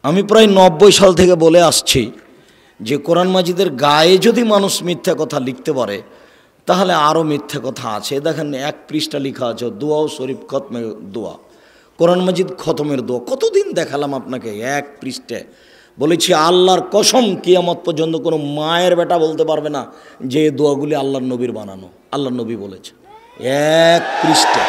আমি প্রায় 90 সাল থেকে বলে আসছি যে কোরআন মাজিদের গায়ে যদি মানুষ মিথ্যা কথা লিখতে পারে তাহলে আরও মিথ্যা কথা আছে। দেখেন, এক পৃষ্ঠা লেখা আছে দোয়া শরীফ খতমের দোয়া, কোরআন মাজিদ খতমের দোয়া। কতদিন দেখালাম আপনাকে, এক পৃষ্ঠায় বলেছি আল্লাহর কসম কিয়ামত পর্যন্ত কোনো মায়ের বেটা বলতে পারবে না যে দোয়াগুলি আল্লাহর নবীর বানানো, আল্লাহর নবী বলেছে। এক পৃষ্ঠা,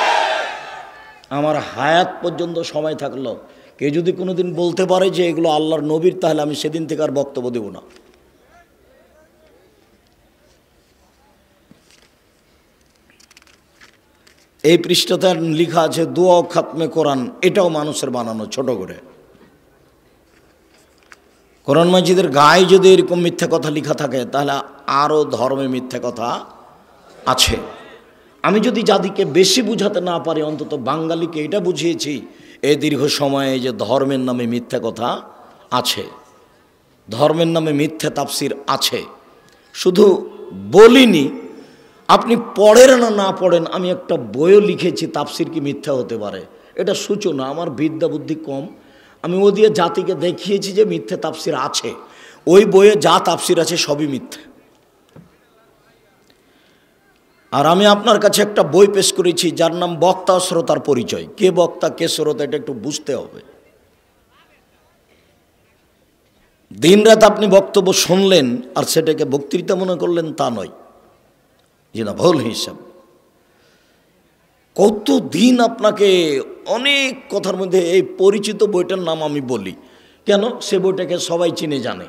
আমার হায়াত পর্যন্ত সময় থাকলো কেউ যদি কোনোদিন বলতে পারে যে এগুলো আল্লাহর নবীর, তাহলে আমি সেদিন থেকে আর বক্তব্য দেব না। এই পৃষ্ঠাতে লেখা আছে দোয়া খাতমে কোরআন, এটাও মানুষের বানানো ছোট করে। কোরআন মাজিদের গায়ে যদি এরকম মিথ্যা কথা লেখা থাকে তাহলে আরও ধর্মে মিথ্যা কথা আছে। আমি যদি যাদিকে বেশি বুঝাতে না পারি, অন্তত বাঙালিকে এটা বুঝিয়েছি এই দীর্ঘ সময়ে যে ধর্মের নামে মিথ্যা কথা আছে, ধর্মের নামে মিথ্যা তাফসির আছে। শুধু বলিনি, আপনি পড়েন না পড়েন, আমি একটা বইও লিখেছি তাফসির কি মিথ্যা হতে পারে। এটা সূচনা, আমার বিদ্যা বুদ্ধি কম, আমি ও দিয়ে জাতিকে দেখিয়েছি যে মিথ্যে তাফসির আছে। ওই বইয়ে যা তাফসির আছে সবই মিথ্যে। আর আমি আপনার কাছে একটা বই পেশ করেছি যার নাম বক্তা শ্রোতার পরিচয়। কে বক্তা কে শ্রোতা এটা একটু বুঝতে হবে। দিনরাত আপনি বক্তব্য শুনলেন আর সেটাকে বক্তৃতা মনে করলেন তা নয়, জি না, ভুল হিসাব। কতদিন আপনাকে অনেক কথার মধ্যে এই পরিচিত বইটার নাম আমি বলি কেন, সে বইটাকে সবাই চিনে জানে।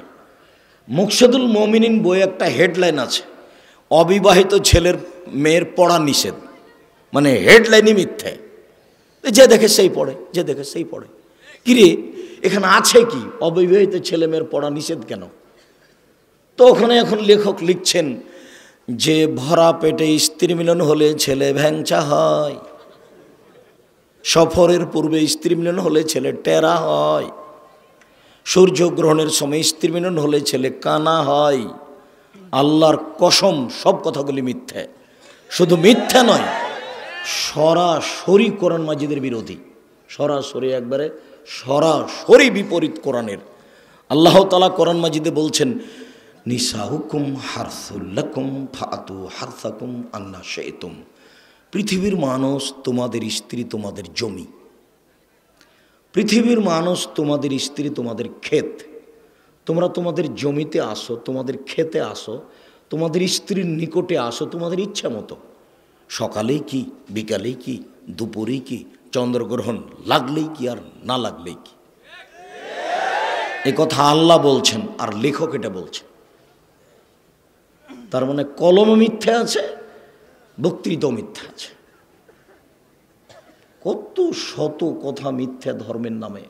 মুকশেদুল মুমিনিন বই একটা হেডলাইন আছে, অবিবাহিত ছেলের মেয়ের পড়া নিষেধ, মানে হেডলাইনই মিথ্যে। যে দেখে সেই পড়ে, যে দেখে সেই পড়ে। কিরে এখানে আছে কি, অবিবাহিত ছেলে মেয়ের পড়া নিষেধ কেন? তো ওখানে এখন লেখক লিখছেন যে ভরা পেটে স্ত্রী মিলন হলে ছেলে ভ্যাংচা হয়, সফরের পূর্বে স্ত্রী মিলন হলে ছেলে টেরা হয়, সূর্যগ্রহণের সময় স্ত্রী মিলন হলে ছেলে কানা হয়। আল্লাহর কসম সব কথাগুলি মিথ্যে। শুধু মিথ্যা নয়, সরাসরি কোরআন মাজিদের বিরোধী, সরাসরি একবারে সরাসরি বিপরীত কোরআনের। আল্লাহ তাআলা কোরআন মাজিদে বলছেন নিসাউকুম হারসুল লাকুম ফাতু হারসাকুম আন্না শাইতুম। পৃথিবীর মানুষ তোমাদের স্ত্রী, তোমাদের জমি। পৃথিবীর মানুষ তোমাদের স্ত্রী, তোমাদের ক্ষেত। তোমরা তোমাদের জমিতে আসো, তোমাদের খেতে আসো, তোমাদের স্ত্রীর নিকটে আসো তোমাদের ইচ্ছা মতো। সকালেই কি, বিকালেই কি, দুপুরেই কি, চন্দ্রগ্রহণ লাগলেই কি আর না লাগলেই কি। এ কথা আল্লাহ বলছেন আর লেখক এটা বলছেন। তার মানে কলম মিথ্যে আছে, বক্তৃতাও মিথ্যে আছে। কত শত কথা মিথ্যা ধর্মের নামে।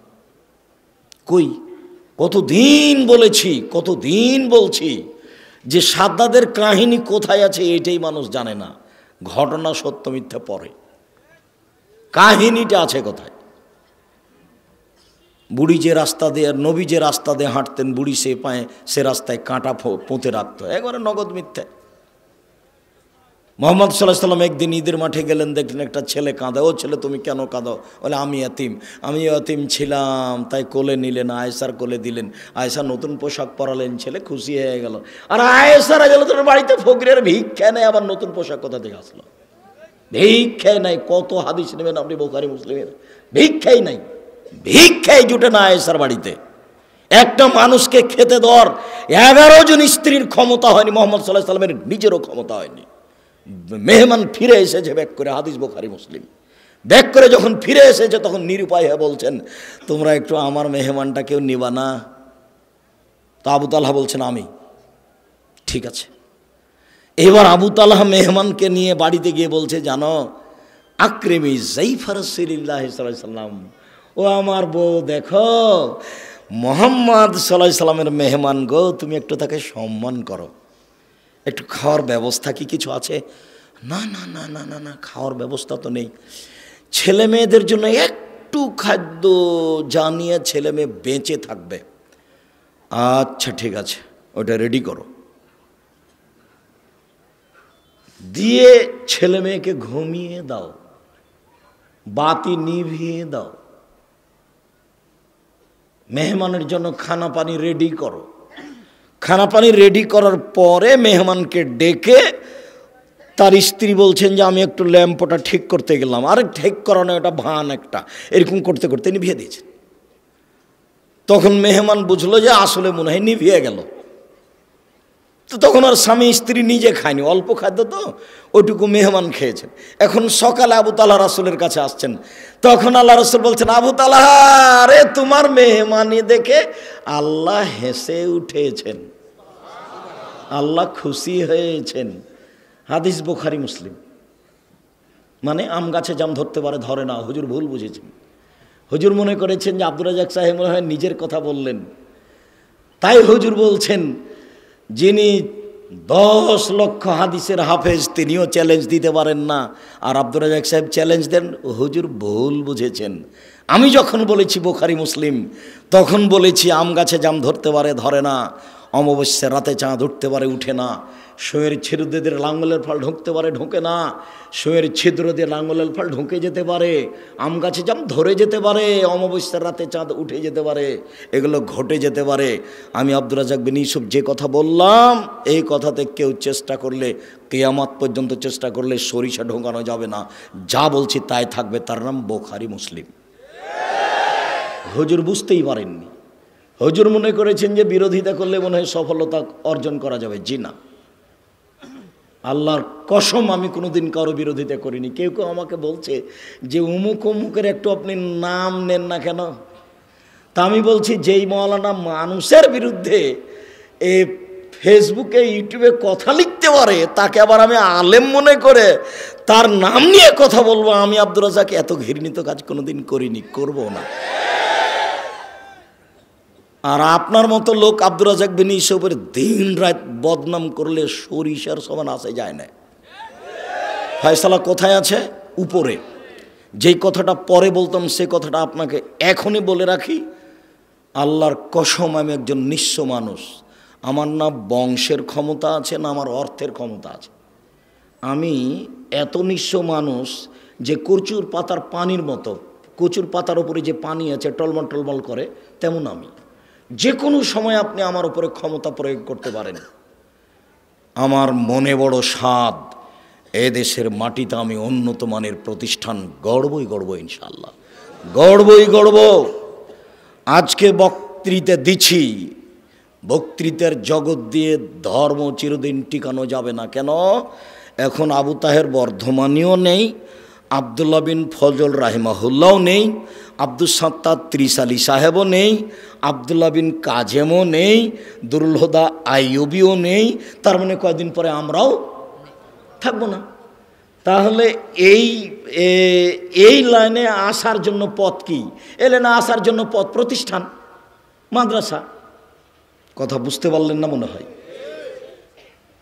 কই কতদিন বলেছি, কতদিন বলছি যে সাদ্দাদের কাহিনী কোথায় আছে এটাই মানুষ জানে না। ঘটনা সত্য মিথ্যা পরে, কাহিনীটা আছে কোথায়। বুড়ি যে রাস্তা দিয়ে, নবী যে রাস্তা দিয়ে হাঁটতেন, বুড়ি সে পায়ে সে রাস্তায় কাঁটা পুঁতে রাখতো, একবারে নগদ মিথ্যা। মোহাম্মদ সাল্লাল্লাহু আলাইহি সাল্লাম একদিন ঈদের মাঠে গেলেন, দেখলেন একটা ছেলে কাঁদে। ও ছেলে তুমি কেন কাঁদো? বলে আমি এতিম ছিলাম, তাই কোলে নিলেন, আয়েশার কোলে দিলেন, আয়েশা নতুন পোশাক পরালেন, ছেলে খুশি হয়ে গেল। আর আয়েশারা গেল তোর বাড়িতে ফকিরের ভিক্ষা নেই, আবার নতুন পোশাক কোথা থেকে আসলো? ভিক্ষাই নাই। কত হাদিস নেবেন আপনি বুখারী মুসলিমের? ভিক্ষাই নাই, ভিক্ষাই জুটে না আয়েশার বাড়িতে। একটা মানুষকে খেতে দেওয়ার 11 জন স্ত্রীর ক্ষমতা হয়নি, মোহাম্মদ সাল্লাল্লাহু আলাইহি সাল্লামের নিজেরও ক্ষমতা হয়নি। মেহমান ফিরে এসেছে ব্যাক করে, হাদিস বুখারী মুসলিম। ব্যাক করে যখন ফিরে এসেছে তখন নিরুপায় হয়ে বলছেন তোমরা একটু আমার মেহমানটা কেউ নিবা না? তো আবু তালহা বলছেন আমি। ঠিক আছে। এবার আবু তালহা মেহমানকে নিয়ে বাড়িতে গিয়ে বলছে জানো আকরিমি যায়ফা রাসূলিল্লাহ সাল্লাল্লাহু আলাইহি সাল্লাম, ও আমার বউ দেখো মুহাম্মদ সাল্লাল্লাহু আলাইহি সাল্লামের মেহমান গো, তুমি একটু তাকে সম্মান করো। একটু খাওয়ার ব্যবস্থা কি কিছু আছে? না না না না না না, খাওয়ার ব্যবস্থা তো নেই। ছেলে মেয়েদের জন্য একটু খাদ্য জানিয়ে ছেলে মেয়ে বেঁচে থাকবে। আচ্ছা ঠিক আছে, ওটা রেডি করো। দিয়ে ছেলে মেয়েকে ঘুমিয়ে দাও, বাতি নিভিয়ে দাও। মেহমানের জন্য খানা পানি রেডি করো। খানা পানি রেডি করার পরে মেহমানকে ডেকে তার স্ত্রী বলছেন যে আমি একটু ল্যাম্পটা ঠিক করতে গেলাম, আরেক ঠিক করানো এটা ভান একটা, এরকম করতে করতে নিভিয়ে দিয়েছেন। তখন মেহমান বুঝলো যে আসলে মনে হয় নিভিয়ে গেল। তো তখন আর স্বামী স্ত্রী নিজে খায়নি, অল্প খাদ্য তো ওইটুকু মেহমান খেয়েছেন। এখন সকালে আবু তালহা রাসূলের কাছে আসছেন, তখন আল্লাহ রাসূল বলছেন, আবু তালহা রে, তোমার মেহমানি দেখে আল্লাহ হেসে উঠেছেন, আল্লাহ খুশি হয়েছেন। হাদিস বুখারী মুসলিম। মানে আম গাছে জাম ধরতে পারে, ধরে না। হুজুর ভুল বুঝেছেন। হুজুর মনে করেছেন যে আব্দুর রাজ্জাক সাহেব মনে হয় নিজের কথা বললেন, তাই হুজুর বলছেন যিনি 10 লক্ষ হাদিসের হাফেজ তিনিও চ্যালেঞ্জ দিতে পারেন না, আর আব্দুর রাজ্জাক সাহেব চ্যালেঞ্জ দেন। হুজুর ভুল বুঝেছেন। আমি যখন বলেছি বুখারী মুসলিম, তখন বলেছি আম গাছে জাম ধরতে পারে, ধরে না। অমাবস্যার রাতে চাঁদ উঠতে পারে, উঠে না। শোয়ের ছিদ্র দিয়ে লাঙ্গলের ফল ঢুকতে পারে, ঢোকে না। শোয়ের ছিদ্র দিয়ে লাঙ্গলের ফল ঢুকে যেতে পারে। আম গাছে জাম ধরে যেতে পারে, অমাবস্যার রাতে চাঁদ উঠে যেতে পারে, এগুলো ঘটে যেতে পারে। আমি আব্দুর রাজ্জাক বিন ইউসুফ যে কথা বললাম, এই কথাতে কেউ চেষ্টা করলে, কিয়ামত পর্যন্ত চেষ্টা করলে সরিষা ঢোকানো যাবে না। যা বলছি তাই থাকবে, তার নাম বুখারী মুসলিম। হুজুর বুঝতেই পারেননি। হুজুর মনে করেছেন যে বিরোধিতা করলে মনে হয় সফলতা অর্জন করা যাবে। জি না, আল্লাহর কসম আমি কোনোদিন কারো বিরোধিতা করিনি। কেউ কেউ আমাকে বলছে যে অমুক অমুকের একটু আপনি নাম নেন না কেন? তা আমি বলছি, যেই মওলানা মানুষের বিরুদ্ধে এ ফেসবুকে ইউটিউবে কথা লিখতে পারে, তাকে আবার আমি আলেম মনে করে তার নাম নিয়ে কথা বলবো? আমি আব্দুর রাজ্জাক এত ঘৃণিত কাজ কোনোদিন করিনি, করবো না। আর আপনার মতো লোক আব্দুর রাজ্জাক বিন ইউসুফের দিন রাত বদনাম করলে সরিষার সমান আসে যায় না। ফয়সালা কোথায় আছে? উপরে। যেই কথাটা পরে বলতাম সে কথাটা আপনাকে এখনই বলে রাখি। আল্লাহর কসম আমি একজন নিঃস্ব মানুষ। আমার না বংশের ক্ষমতা আছে, না আমার অর্থের ক্ষমতা আছে। আমি এত নিঃস্ব মানুষ যে কচুর পাতার পানির মতো, কচুর পাতার উপরে যে পানি আছে টলমল টলমল করে, তেমন আমি। যে কোনো সময় আপনি আমার উপরে ক্ষমতা প্রয়োগ করতে পারেন। আমার মনে বড় স্বাদ, এ দেশের মাটিতে আমি উন্নত মানের প্রতিষ্ঠান গড়বই গড়ব, ইনশাআল্লাহ গড়বই গড়ব। আজকে বক্তৃতা দিচ্ছি, বক্তৃতার জগৎ দিয়ে ধর্ম চিরদিন টিকানো যাবে না। কেন? এখন আবু তাহের বর্ধমানীও নেই, আবদুল্লাহ বিন ফজল রাহিমাহুল্লাহও নেই, আব্দুস সাত্তার ত্রিশালী সাহেবও নেই, আবদুল্লাহ বিন কাজেমও নেই, দুরুল হুদা আইয়ুবিও নেই। তার মানে কয়েকদিন পরে আমরাও থাকবো না। তাহলে এই লাইনে আসার জন্য পথ কি? এই লাইনে আসার জন্য পথ প্রতিষ্ঠান, মাদ্রাসা। কথা বুঝতে পারলেন না মনে হয়?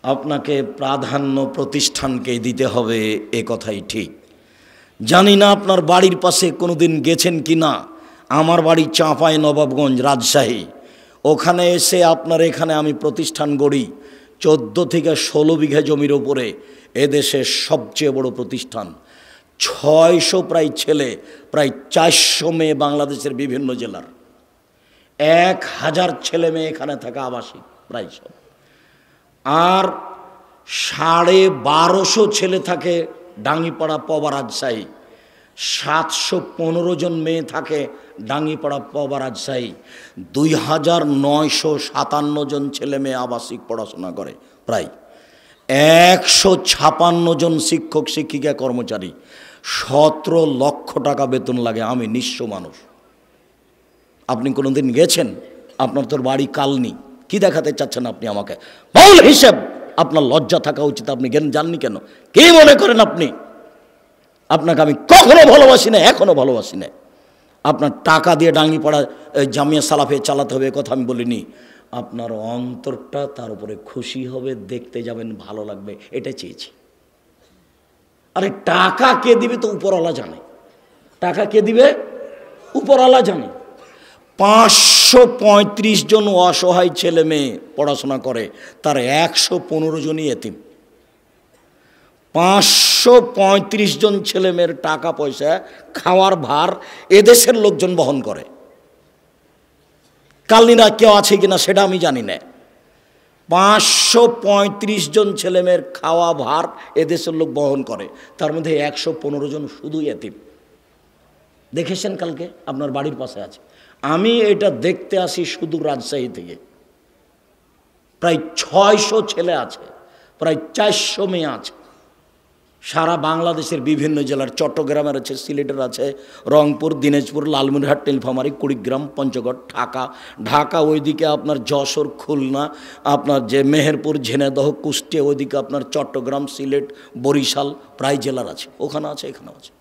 আপনাকে প্রাধান্য প্রতিষ্ঠানকে দিতে হবে, এ কথাই ঠিক। জানি না আপনার বাড়ির পাশে কোনোদিন গেছেন কি না। আমার বাড়ি চাঁপাই নবাবগঞ্জ, রাজশাহী। ওখানে এসে আপনার এখানে আমি প্রতিষ্ঠান গড়ি। 14 থেকে 16 বিঘা জমির ওপরে এদেশের সবচেয়ে বড় প্রতিষ্ঠান। 600 প্রায় ছেলে, প্রায় 400 মেয়ে বাংলাদেশের বিভিন্ন জেলার। 1000 ছেলে মেয়ে এখানে থাকা আবাসিক প্রায় সব। আর 1250 ছেলে থাকে ডাঙ্গিপাড়া পবা রাজশাহী। 715 জন মেয়ে থাকে ডাঙ্গিপাড়া পবা রাজশাহী। 2957 জন ছেলে মেয়ে আবাসিক পড়াশোনা করে। প্রায় 156 জন শিক্ষক শিক্ষিকা কর্মচারী। 17 লক্ষ টাকা বেতন লাগে। আমি নিঃস্ব মানুষ। আপনি কোনোদিন গেছেন? আপনার তোর বাড়ি কালনি। কি দেখাতে চাচ্ছেন আপনি আমাকে? বল হিসেব। আপনার লজ্জা থাকা উচিত। আপনি জাননি কেন? কি মনে করেন আপনি? আপনাকে আমি কখনো ভালোবাসি না, এখনো ভালোবাসি না। আপনার টাকা দিয়ে ডাঙ্গিপাড়া জামিয়া সালাফে চালাতে হবে, কথা আমি বলিনি। আপনার অন্তরটা তার উপরে খুশি হবে, দেখতে যাবেন, ভালো লাগবে, এটা চেয়েছি। আরে টাকা কে দিবে তো উপরওয়ালা জানে। টাকা কে দিবে? উপরওয়ালা জানে। 535 জন অসহায় ছেলে মেয়ে পড়াশোনা করে, তার 115 জনই এতিম। 535 জন ছেলে মেয়ের টাকা পয়সা খাওয়ার ভার এদেশের লোকজন বহন করে। কালনিরা কেউ আছে কিনা সেটা আমি জানি না। 535 জন ছেলেমেয়ের খাওয়া ভার এদেশের লোক বহন করে, তার মধ্যে 115 জন শুধু এতিম। দেখেছেন কালকে আপনার বাড়ির পাশে আছে। আমি এটা দেখতে আসি শুধু রাজশাহী থেকে, প্রায় 600 ছেলে আছে, প্রায় 400 মেয়ে আছে। সারা বাংলাদেশের বিভিন্ন জেলার, চট্টগ্রামের আছে, সিলেটের আছে, রংপুর, দিনাজপুর, লালমনিরহাট, নীলফামারী, কুড়িগ্রাম, পঞ্চগড়, ঢাকা ওইদিকে আপনার যশোর, খুলনা, আপনার যে মেহেরপুর, ঝিনাইদহ, কুষ্টিয়া, ওইদিকে আপনার চট্টগ্রাম, সিলেট, বরিশাল, প্রায় জেলার আছে, ওখানে আছে, এখানেও আছে।